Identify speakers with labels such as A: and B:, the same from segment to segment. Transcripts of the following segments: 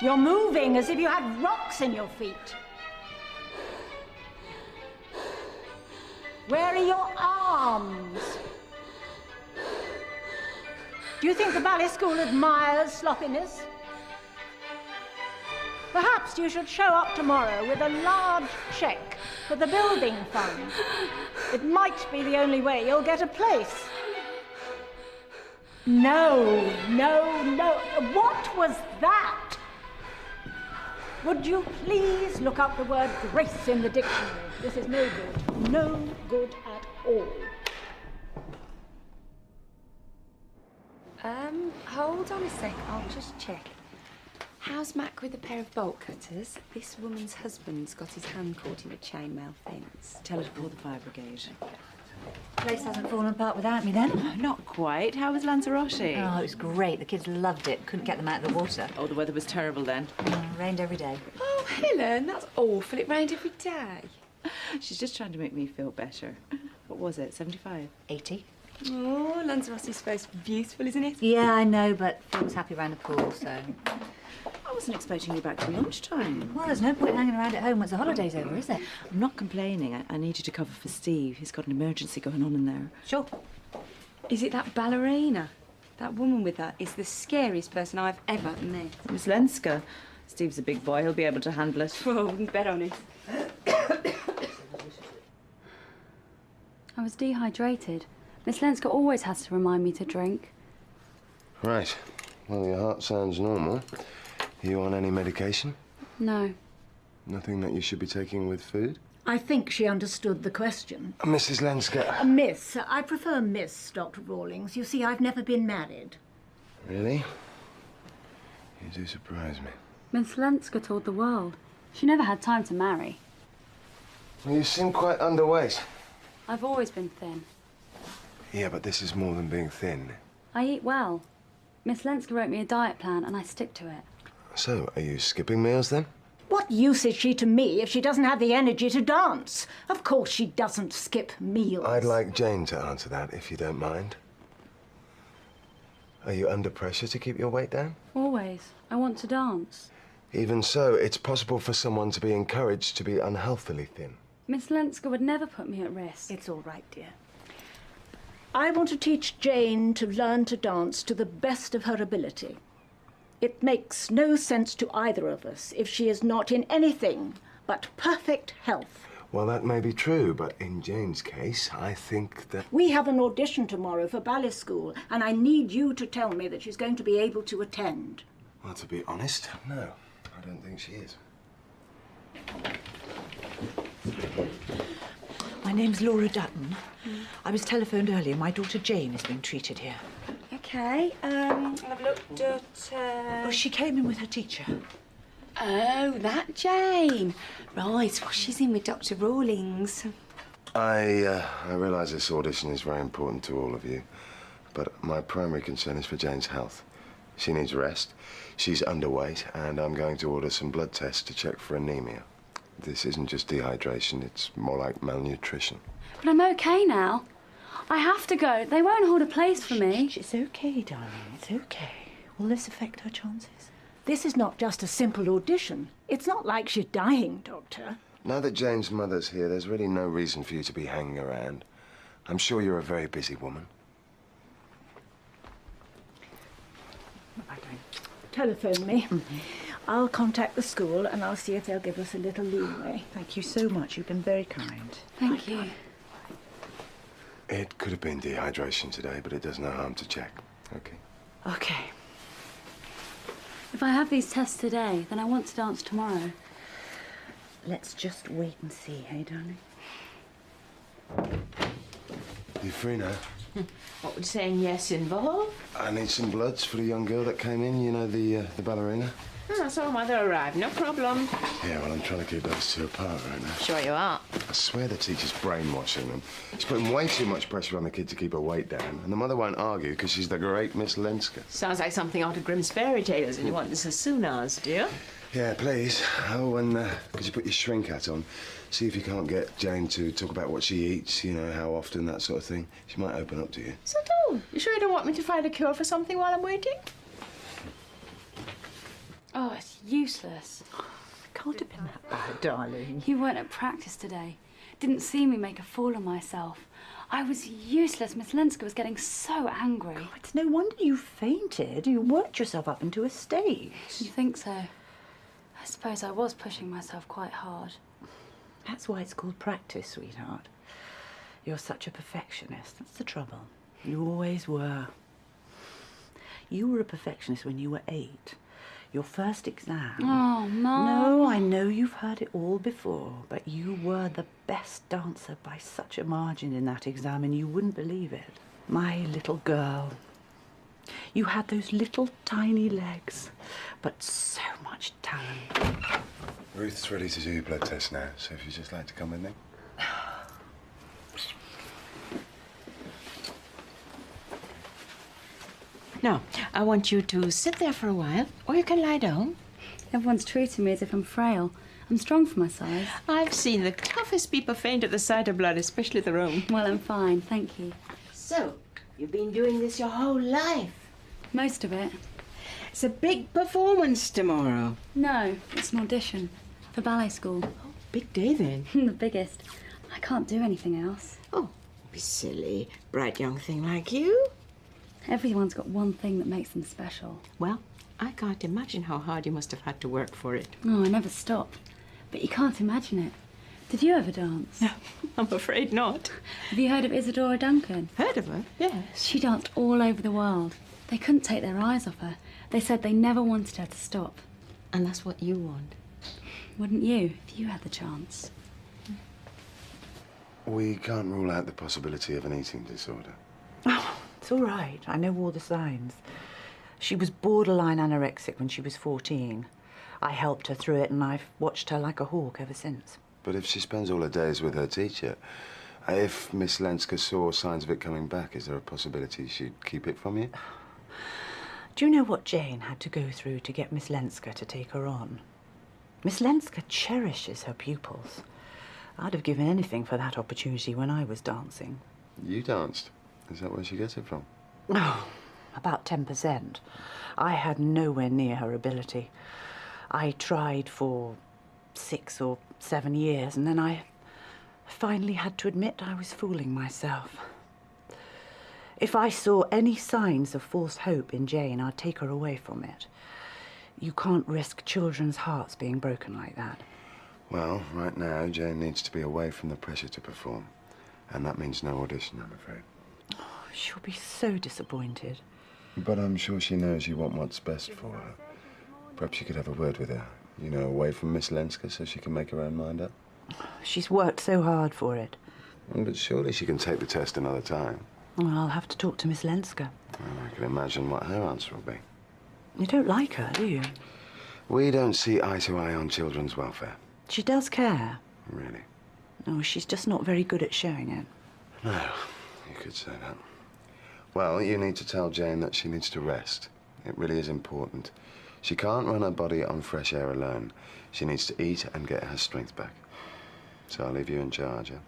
A: You're moving as if you had rocks in your feet. Where are your arms? Do you think the ballet school admires sloppiness? Perhaps you should show up tomorrow with a large cheque for the building fund. It might be the only way you'll get a place. No, no, no. What was that? Would you please look up the word grace in the dictionary? This is no good. No good at all.
B: Hold on a sec. I'll just check. How's Mac with a pair of bolt cutters? This woman's husband's got his hand caught in a chainmail fence.
C: Tell her to call the fire brigade.
D: The place hasn't fallen apart without me, then?
C: Not quite. How was Lanzarote?
D: Oh, it was great. The kids loved it. Couldn't get them out of the water.
C: Oh, the weather was terrible then.
D: Rained every day.
B: Oh, Helen, that's awful. It rained every day.
C: She's just trying to make me feel better. What was it, 75?
D: 80.
B: Oh, Lanzarote's supposed to be beautiful, isn't it?
D: Yeah, I know, but Phil was happy around the pool, so...
C: I wasn't expecting you back till lunchtime.
D: Well, there's no point hanging around at home once the holiday's over, is there?
C: I'm not complaining. I need you to cover for Steve. He's got an emergency going on in there.
D: Sure.
B: Is it that ballerina? That woman with her is the scariest person I've ever met.
C: Miss Lenska. Steve's a big boy. He'll be able to handle it.
B: Oh, wouldn't bet on it.
E: I was dehydrated. Miss Lenska always has to remind me to drink.
F: Right. Well, your heart sounds normal. Are you on any medication?
E: No.
F: Nothing that you should be taking with food?
A: I think she understood the question.
F: Mrs. Lenska.
A: Miss. I prefer Miss, Dr. Rawlings. You see, I've never been married.
F: Really? You do surprise me.
E: Miss Lenska told the world. She never had time to marry.
F: Well, you seem quite underweight.
E: I've always been thin.
F: Yeah, but this is more than being thin.
E: I eat well. Miss Lenska wrote me a diet plan and I stick to it.
F: So, are you skipping meals then?
A: What use is she to me if she doesn't have the energy to dance? Of course she doesn't skip meals.
F: I'd like Jane to answer that, if you don't mind. Are you under pressure to keep your weight down?
E: Always. I want to dance.
F: Even so, it's possible for someone to be encouraged to be unhealthily thin.
E: Miss Lenska would never put me at risk.
A: It's all right, dear. I want to teach Jane to learn to dance to the best of her ability. It makes no sense to either of us if she is not in anything but perfect health.
F: Well, that may be true, but in Jane's case, I think that...
A: We have an audition tomorrow for ballet school, and I need you to tell me that she's going to be able to attend.
F: Well, to be honest, no. I don't think she is.
G: My name's Laura Dutton. I was telephoned earlier. My daughter Jane is being treated here.
B: OK, I've looked at...
G: Oh, she came in with her teacher.
B: Oh, that Jane. Right, well, she's in with Dr. Rawlings.
F: I realise this audition is very important to all of you, but my primary concern is for Jane's health. She needs rest, she's underweight, and I'm going to order some blood tests to check for anemia. This isn't just dehydration, it's more like malnutrition.
E: But I'm okay now. I have to go. They won't hold a place for me.
G: It's okay, darling. It's okay. Will this affect her chances?
A: This is not just a simple audition. It's not like she's dying, Doctor.
F: Now that Jane's mother's here, there's really no reason for you to be hanging around. I'm sure you're a very busy woman.
A: Telephone me. I'll contact the school and I'll see if they'll give us a little leeway.
G: Thank you so much. You've been very kind.
E: Thank you.
F: It could have been dehydration today, but it does no harm to check. Okay.
G: Okay.
E: If I have these tests today, then I want to dance tomorrow.
G: Let's just wait and see, hey, darling?
F: You free now?
H: What would saying yes involve?
F: I need some bloods for the young girl that came in, you know, the ballerina.
H: I saw Mother arrive, no problem.
F: Yeah, well, I'm trying to keep those two apart right now.
H: Sure you are.
F: I swear the teacher's brainwashing them. She's putting way too much pressure on the kid to keep her weight down, and the mother won't argue because she's the great Miss Lenska.
H: Sounds like something out of Grimm's fairy tales, and you want this as soon as, do you?
F: Yeah, please. Oh, and could you put your shrink hat on? See if you can't get Jane to talk about what she eats, you know, how often, that sort of thing. She might open up to you.
H: So do. You sure you don't want me to find a cure for something while I'm waiting?
E: Oh, it's useless.
G: Can't have been that bad, darling.
E: You weren't at practice today. Didn't see me make a fool of myself. I was useless. Miss Lenska was getting so angry.
G: Oh, it's no wonder you fainted. You worked yourself up into a state.
E: You think so? I suppose I was pushing myself quite hard.
G: That's why it's called practice, sweetheart. You're such a perfectionist. That's the trouble. You always were. You were a perfectionist when you were 8. Your first exam.
E: Oh, Mum.
G: No, I know you've heard it all before, but you were the best dancer by such a margin in that exam, and you wouldn't believe it. My little girl. You had those little tiny legs, but so much talent.
F: Ruth's ready to do your blood test now, so if you'd just like to come with me.
H: Now, I want you to sit there for a while, or you can lie down.
E: Everyone's treating me as if I'm frail. I'm strong for my size.
H: I've seen the toughest people faint at the sight of blood, especially the room.
E: Well, I'm fine, thank you.
H: So, you've been doing this your whole life.
E: Most of it.
H: It's a big performance tomorrow.
E: No, it's an audition for ballet school.
H: Big day then.
E: The biggest. I can't do anything else.
H: Oh, be silly, bright young thing like you.
E: Everyone's got one thing that makes them special.
H: Well, I can't imagine how hard you must have had to work for it.
E: Oh, I never stop. But you can't imagine it. Did you ever dance?
H: No, I'm afraid not.
E: Have you heard of Isadora Duncan?
H: Heard of her? Yes.
E: She danced all over the world. They couldn't take their eyes off her. They said they never wanted her to stop.
H: And that's what you want.
E: Wouldn't you, if you had the chance?
F: We can't rule out the possibility of an eating disorder.
G: Oh, it's all right. I know all the signs. She was borderline anorexic when she was 14. I helped her through it, and I've watched her like a hawk ever since.
F: But if she spends all her days with her teacher, if Miss Lenska saw signs of it coming back, is there a possibility she'd keep it from you?
G: Do you know what Jane had to go through to get Miss Lenska to take her on? Miss Lenska cherishes her pupils. I'd have given anything for that opportunity when I was dancing.
F: You danced. Is that where she gets it from?
G: Oh, about 10%. I had nowhere near her ability. I tried for 6 or 7 years, and then I finally had to admit I was fooling myself. If I saw any signs of false hope in Jane, I'd take her away from it. You can't risk children's hearts being broken like that.
F: Well, right now, Jane needs to be away from the pressure to perform. And that means no audition, I'm afraid.
G: Oh, she'll be so disappointed.
F: But I'm sure she knows you want what's best for her. Perhaps you could have a word with her, you know, away from Miss Lenska, so she can make her own mind up.
G: She's worked so hard for it.
F: But surely she can take the test another time.
G: Well, I'll have to talk to Miss Lenska.
F: Well, I can imagine what her answer will be.
G: You don't like her, do you?
F: We don't see eye to eye on children's welfare.
G: She does care.
F: Really?
G: No, she's just not very good at showing it.
F: No, you could say that. Well, you need to tell Jane that she needs to rest. It really is important. She can't run her body on fresh air alone. She needs to eat and get her strength back. So I'll leave you in charge, yeah?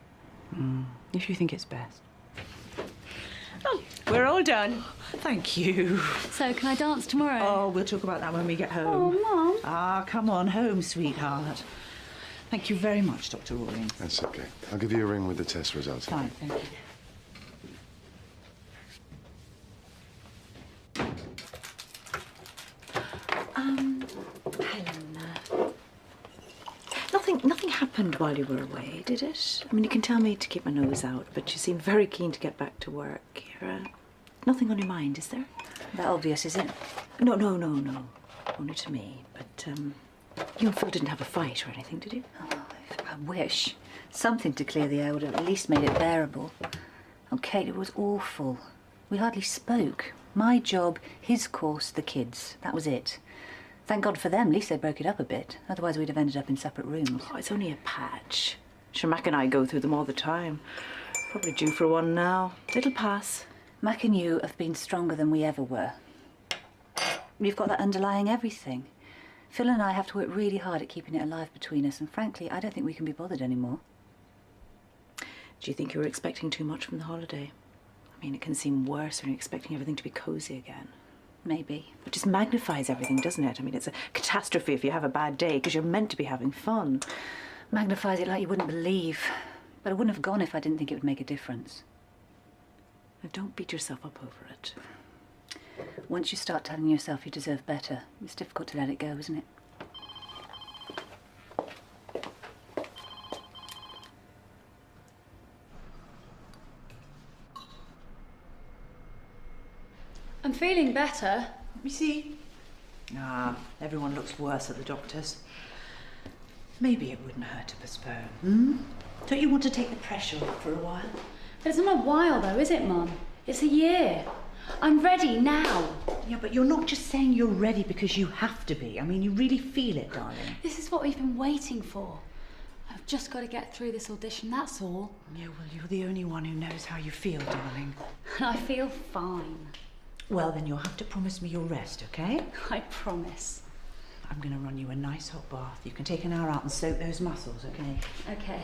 G: If you think it's best.
H: Oh, we're all done.
G: Thank you.
E: So, can I dance tomorrow?
G: Oh, we'll talk about that when we get home.
E: Oh, Mum.
G: Ah, come on home, sweetheart. Thank you very much, Dr. Rawlings.
F: That's okay. I'll give you a ring with the test results.
G: Fine, thank you.
C: Helen, nothing happened while you were away, did it? I mean, you can tell me to keep my nose out, but you seem very keen to get back to work. Nothing on your mind, is there?
D: That obvious, is it?
C: No. Only to me. But, you and Phil didn't have a fight or anything, did you?
D: Oh, I wish. Something to clear the air would have at least made it bearable. Oh, Kate, it was awful. We hardly spoke. My job, his course, the kids. That was it. Thank God for them. At least they broke it up a bit. Otherwise, we'd have ended up in separate rooms.
C: Oh, it's only a patch. Sure, Mac and I go through them all the time. Probably due for one now. It'll pass.
D: Mac and you have been stronger than we ever were. You've got that underlying everything. Phil and I have to work really hard at keeping it alive between us, and frankly, I don't think we can be bothered anymore.
C: Do you think you were expecting too much from the holiday? I mean, it can seem worse when you're expecting everything to be cosy again.
D: Maybe.
C: It just magnifies everything, doesn't it? I mean, it's a catastrophe if you have a bad day because you're meant to be having fun.
D: Magnifies it like you wouldn't believe. But I wouldn't have gone if I didn't think it would make a difference.
C: Now, don't beat yourself up over it.
D: Once you start telling yourself you deserve better, it's difficult to let it go, isn't it?
E: I'm feeling better.
C: Let me see. Ah, everyone looks worse at the doctor's. Maybe it wouldn't hurt to postpone, Don't you want to take the pressure off for a while?
E: But it's not a while though, is it, Mum? It's a year. I'm ready now.
G: Yeah, but you're not just saying you're ready because you have to be. I mean, you really feel it, darling.
E: This is what we've been waiting for. I've just got to get through this audition, that's all.
G: Yeah, well, you're the only one who knows how you feel, darling.
E: And I feel fine.
G: Well, then you'll have to promise me you'll rest, okay?
E: I promise.
G: I'm going to run you a nice hot bath. You can take an hour out and soak those muscles, okay?
E: Okay.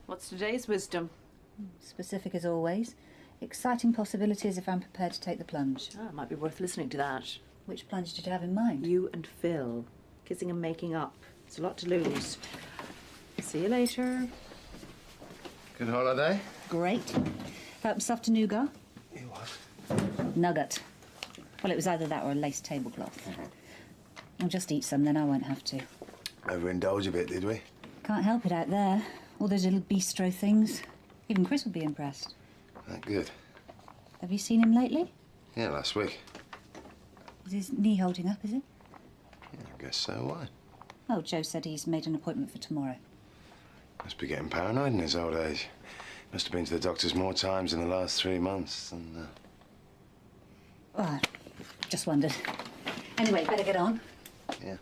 C: What's today's wisdom?
D: Specific as always. Exciting possibilities if I'm prepared to take the plunge.
C: Ah, it might be worth listening to that.
D: Which plunge did you have in mind?
C: You and Phil. Kissing and making up. It's a lot to lose. See you later.
F: Good holiday?
D: Great. Help yourself to nougat?
F: You what?
D: Nugget. Well, it was either that or a lace tablecloth. I'll just eat some, then I won't have to.
F: Overindulge a bit, did we?
D: Can't help it out there. All those little bistro things. Even Chris would be impressed.
F: That good.
D: Have you seen him lately?
F: Yeah, last week.
D: Is his knee holding up, is it?
F: Yeah, I guess so. Why?
D: Oh, Joe said he's made an appointment for tomorrow.
F: Must be getting paranoid in his old age. Must have been to the doctors more times in the last 3 months than...
D: Oh, just wondered. Anyway, better get on.
F: Yeah.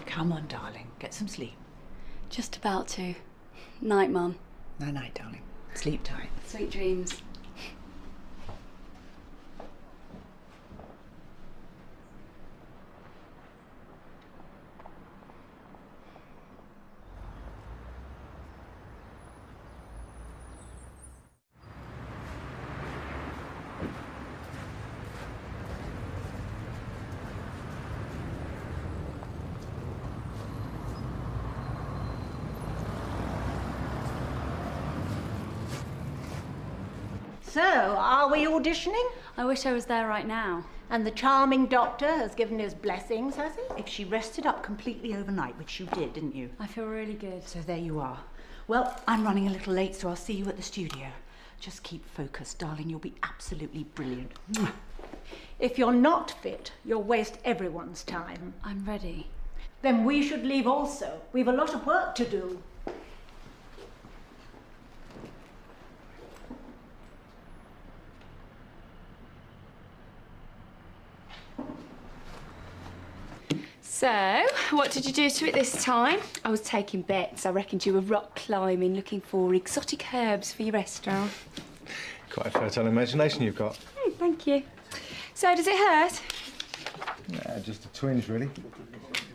G: Come on, darling. Get some sleep.
E: Just about to. Night, Mum.
G: Night-night, darling. Sleep tight.
E: Sweet dreams.
A: So, are we auditioning?
E: I wish I was there right now.
A: And the charming doctor has given his blessings, has he?
G: If she rested up completely overnight, which you did, didn't you?
E: I feel really good.
G: So there you are. Well, I'm running a little late, so I'll see you at the studio. Just keep focused, darling. You'll be absolutely brilliant. Mwah.
A: If you're not fit, you'll waste everyone's time.
E: I'm ready.
A: Then we should leave also. We've a lot of work to do.
B: So, what did you do to it this time? I was taking bets. I reckoned you were rock climbing, looking for exotic herbs for your restaurant.
I: Quite a fertile imagination you've got.
B: Thank you. So, does it hurt?
I: Yeah, just a twinge, really.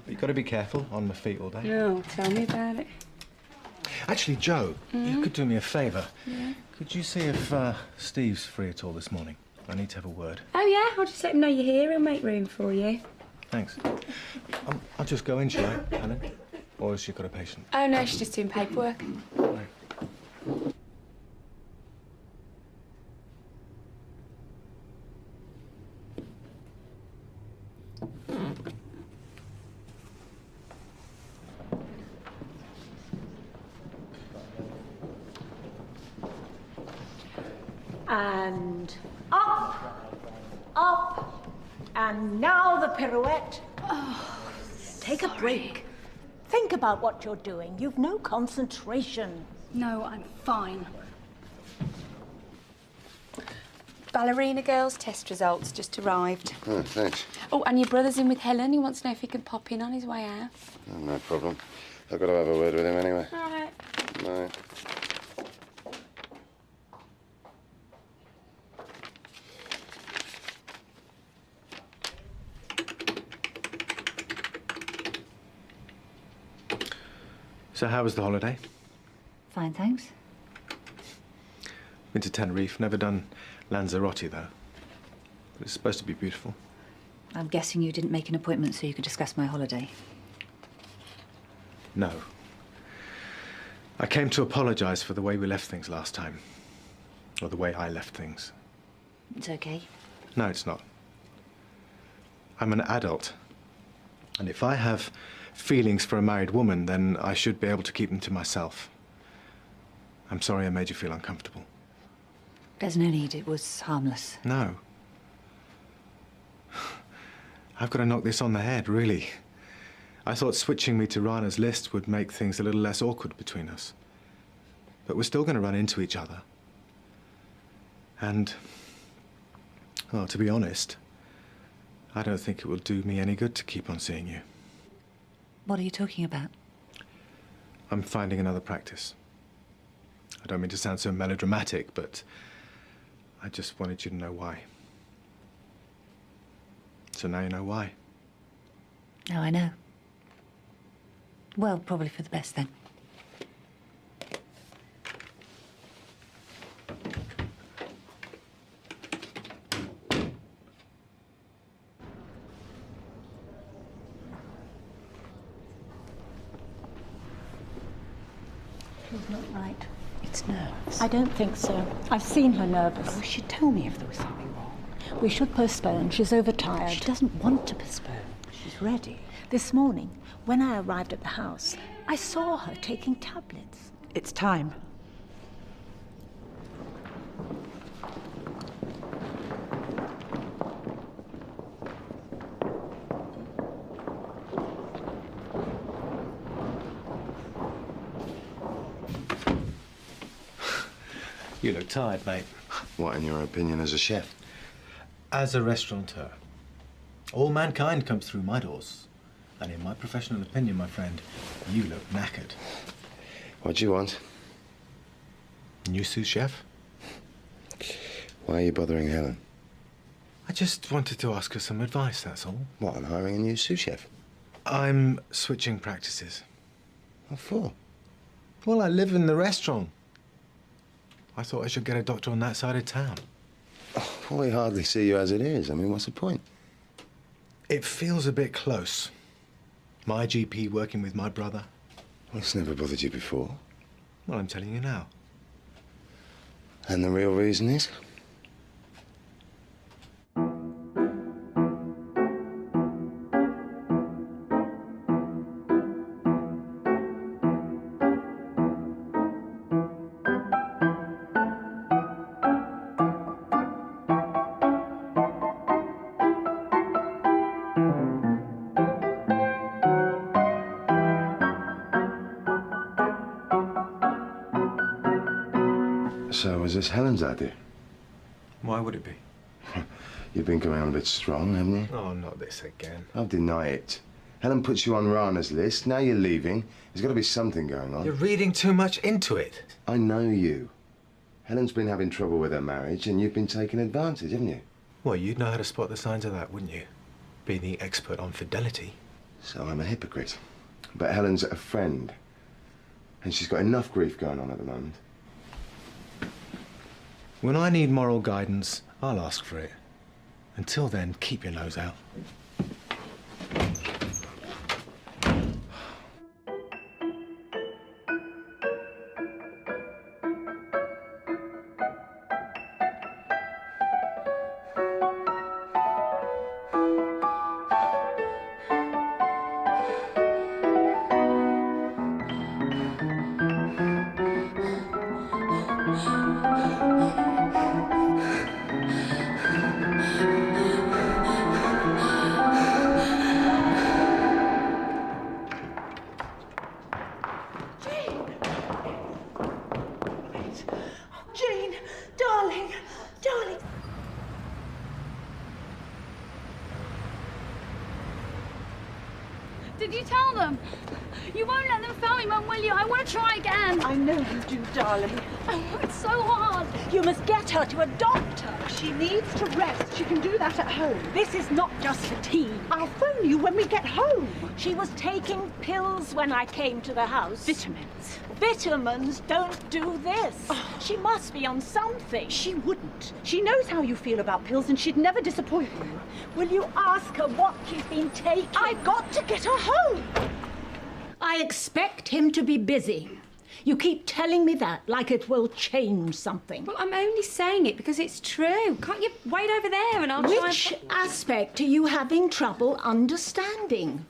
I: But you've got to be careful on my feet all day.
B: Oh, tell me about it.
I: Actually, Joe, you could do me a favour. Yeah? Could you see if Steve's free at all this morning? I need to have a word.
B: Oh, yeah? I'll just let him know you're here and make room for you.
I: Thanks. I'll just go in, shall I, Helen? Or has she got a patient?
B: Oh, no, she's just doing paperwork.
I: Right.
A: And up, up, and now the pirouette. Take a break. Think about what you're doing. You've no concentration.
E: No, I'm fine.
B: ballerina girls' test results just arrived.
F: Oh, thanks.
B: Oh, and your brother's in with Helen. He wants to know if he can pop in on his way out.
F: Oh, no problem. I've got to have a word with him anyway.
B: All right.
F: Bye.
I: So how was the holiday?
D: Fine, thanks.
I: Been to Tenerife, never done Lanzarote though. But it's supposed to be beautiful.
D: I'm guessing you didn't make an appointment so you could discuss my holiday.
I: No. I came to apologise for the way we left things last time. Or the way I left things.
D: It's okay.
I: No, it's not. I'm an adult. And if I have feelings for a married woman, then I should be able to keep them to myself. I'm sorry I made you feel uncomfortable.
D: There's no need. It was harmless.
I: No. I've got to knock this on the head, really. I thought switching me to Rana's list would make things a little less awkward between us. But we're still going to run into each other. And, well, to be honest, I don't think it will do me any good to keep on seeing you.
D: What are you talking about?
I: I'm finding another practice. I don't mean to sound so melodramatic, but I just wanted you to know why. So now you know why.
D: Now I know. Well, probably for the best then.
A: She's not right.
G: It's nerves.
A: I don't think so. I've seen her nervous.
G: Oh, she'd tell me if there was something wrong.
A: We should postpone. She's overtired.
G: She doesn't want to postpone. She's ready.
A: This morning, when I arrived at the house, I saw her taking tablets.
G: It's time.
I: You look tired, mate.
F: What, in your opinion, as a chef?
I: As a restaurateur, all mankind comes through my doors. And in my professional opinion, my friend, you look knackered.
F: What do you want?
I: New sous chef?
F: Why are you bothering Helen?
I: I just wanted to ask her some advice, that's all.
F: What, on hiring a new sous chef?
I: I'm switching practices.
F: What for?
I: Well, I live in the restaurant. I thought I should get a doctor on that side of town.
F: Oh, well, we hardly see you as it is. I mean, what's the point?
I: It feels a bit close. My GP working with my brother.
F: Well, it's never bothered you before.
I: Well, I'm telling you now.
F: And the real reason is? So, was this Helen's idea?
I: Why would it be?
F: You've been coming on a bit strong, haven't you?
I: Oh, not this again.
F: I'll deny it. Helen puts you on Rana's list. Now you're leaving. There's got to be something going on.
I: You're reading too much into it.
F: I know you. Helen's been having trouble with her marriage, and you've been taking advantage, haven't you?
I: Well, you'd know how to spot the signs of that, wouldn't you? Being the expert on fidelity.
F: So I'm a hypocrite. But Helen's a friend. And she's got enough grief going on at the moment.
I: When I need moral guidance, I'll ask for it. Until then, keep your nose out.
E: with you. Tell them. You won't let them fail me, Mum, will you? I want to try again.
C: I know you do, darling.
E: Oh, it's so hard.
A: You must get her to a doctor.
C: She needs to rest. She can do that at home.
A: This is not just fatigue.
C: I'll phone you when we get home.
A: She was taking pills when I came to the house.
C: Vitamins.
A: Vitamins don't do this. She must be on something.
C: She wouldn't. She knows how you feel about pills and she'd never disappoint you.
A: Will you ask her what she's been taking?
C: I've got to get her home.
A: I expect him to be busy. You keep telling me that like it will change something.
B: Well, I'm only saying it because it's true. Can't you wait over there and I'll try
A: Which aspect are you having trouble understanding?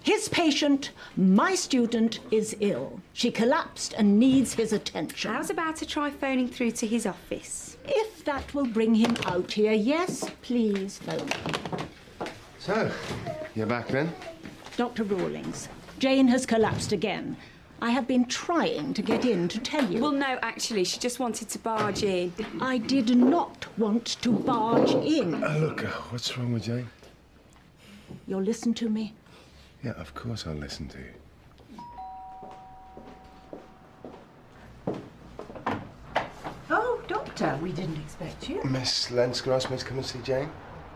A: His patient, my student, is ill. She collapsed and needs his attention.
B: How's about to try phoning through to his office?
A: If that will bring him out here, yes, please phone.
F: So, you're back then?
A: Dr. Rawlings, Jane has collapsed again. I have been trying to get in to tell you.
B: Well, no, actually, she just wanted to barge in.
A: I did not want to barge in.
F: Look, what's wrong with Jane?
A: You'll listen to me?
F: Yeah, of course I'll listen to you.
C: Oh, Doctor, we didn't expect you.
F: Miss Lenska asked me to come and see Jane?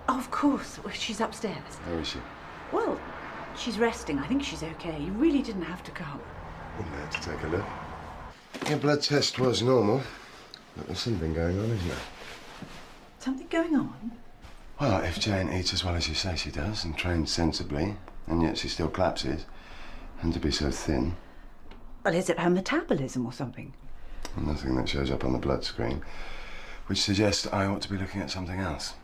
C: Of course. Well, she's upstairs.
F: How is she?
C: Well, she's resting. I think she's okay. You really didn't have to come.
F: I'm there to take a look. Your blood test was normal, but there's something going on, isn't there?
C: Something going on?
F: Well, if Jane eats as well as you say she does and trains sensibly, and yet she still collapses, and to be so thin.
C: Well, is it her metabolism or something?
F: Nothing that shows up on the blood screen, which suggests I ought to be looking at something else.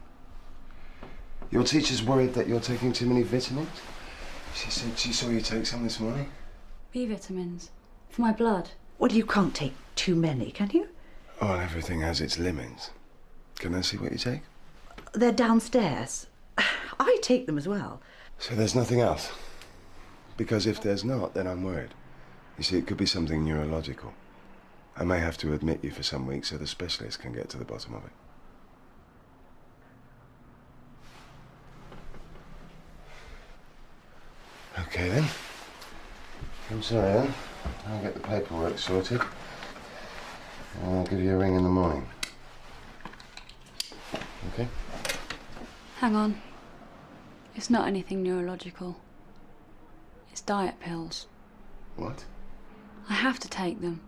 F: Your teacher's worried that you're taking too many vitamins? She said she saw you take some this morning.
E: B vitamins. For my blood.
C: Well, you can't take too many, can you?
F: Oh, and everything has its limits. Can I see what you take?
C: They're downstairs. I take them as well.
F: So there's nothing else? Because if there's not, then I'm worried. You see, it could be something neurological. I may have to admit you for some weeks so the specialist can get to the bottom of it. Okay, then. I'm sorry, then. I'll get the paperwork sorted. And I'll give you a ring in the morning. Okay?
E: Hang on. It's not anything neurological. It's diet pills.
F: What?
E: I have to take them.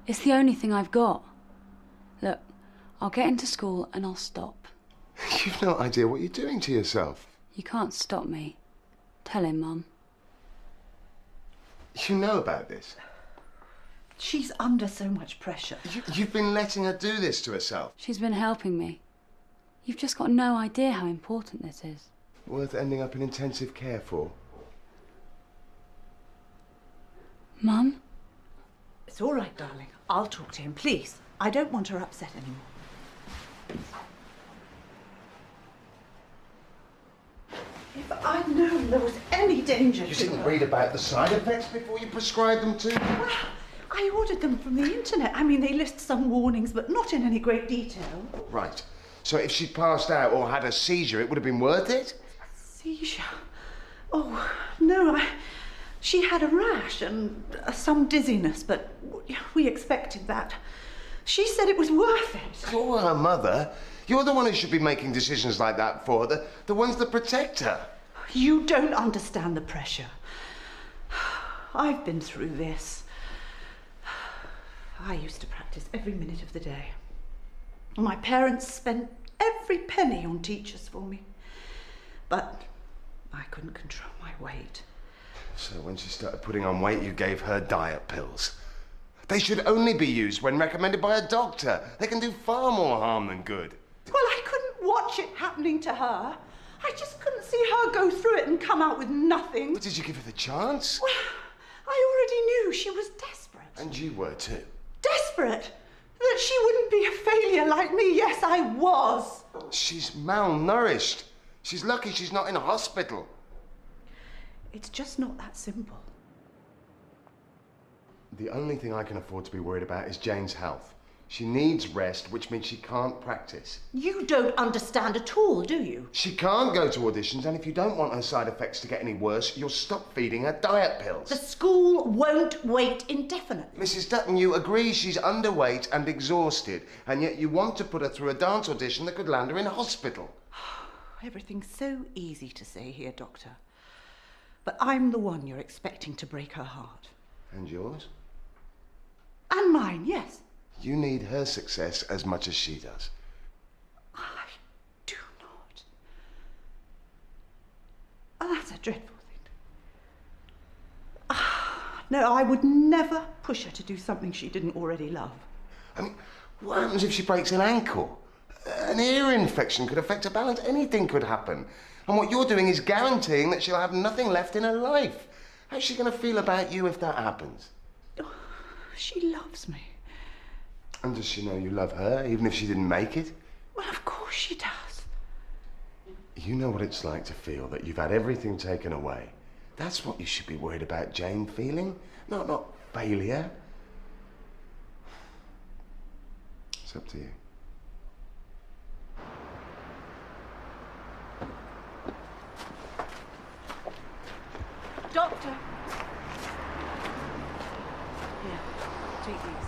E: It's the only thing I've got. Look, I'll get into school and I'll stop.
F: You've no idea what you're doing to yourself.
E: You can't stop me. Tell him, Mum.
F: You know about this.
C: She's under so much pressure.
F: You've been letting her do this to herself.
E: She's been helping me. You've just got no idea how important this is.
F: Worth ending up in intensive care for.
E: Mum?
C: It's all right, darling. I'll talk to him, please. I don't want her upset anymore. If I'd known there was any danger
F: You
C: to
F: didn't
C: her...
F: read about the side effects before you prescribed them to her?
C: Well, I ordered them from the internet. I mean, they list some warnings, but not in any great detail.
F: Right. So if she'd passed out or had a seizure, it would have been worth it?
C: Seizure? Oh, no, she had a rash and some dizziness, but we expected that. She said it was worth it.
F: You're her mother. You're the one who should be making decisions like that for her, the ones that protect her.
C: You don't understand the pressure. I've been through this. I used to practice every minute of the day. My parents spent every penny on teachers for me. But I couldn't control my weight.
F: So when she started putting on weight, you gave her diet pills. They should only be used when recommended by a doctor. They can do far more harm than good.
C: Well, I couldn't watch it happening to her. I just couldn't see her go through it and come out with nothing.
F: But did you give her the chance?
C: Well, I already knew she was desperate.
F: And you were too.
C: Desperate? That she wouldn't be a failure like me. Yes, I was.
F: She's malnourished. She's lucky she's not in a hospital.
C: It's just not that simple.
F: The only thing I can afford to be worried about is Jane's health. She needs rest, which means she can't practice.
C: You don't understand at all, do you?
F: She can't go to auditions, and if you don't want her side effects to get any worse, you'll stop feeding her diet pills.
C: The school won't wait indefinitely.
F: Mrs. Dutton, you agree she's underweight and exhausted, and yet you want to put her through a dance audition that could land her in a hospital.
C: Everything's so easy to say here, Doctor. But I'm the one you're expecting to break her heart.
F: And yours?
C: And mine, yes.
F: You need her success as much as she does.
C: I do not. Oh, that's a dreadful thing. No, I would never push her to do something she didn't already love.
F: I mean, what happens if she breaks an ankle? An ear infection could affect her balance. Anything could happen. And what you're doing is guaranteeing that she'll have nothing left in her life. How's she going to feel about you if that happens?
C: Oh, she loves me.
F: And does she know you love her, even if she didn't make it?
C: Well, of course she does.
F: You know what it's like to feel that you've had everything taken away. That's what you should be worried about Jane feeling, not failure. It's up to you.
C: Doctor. Here, take these.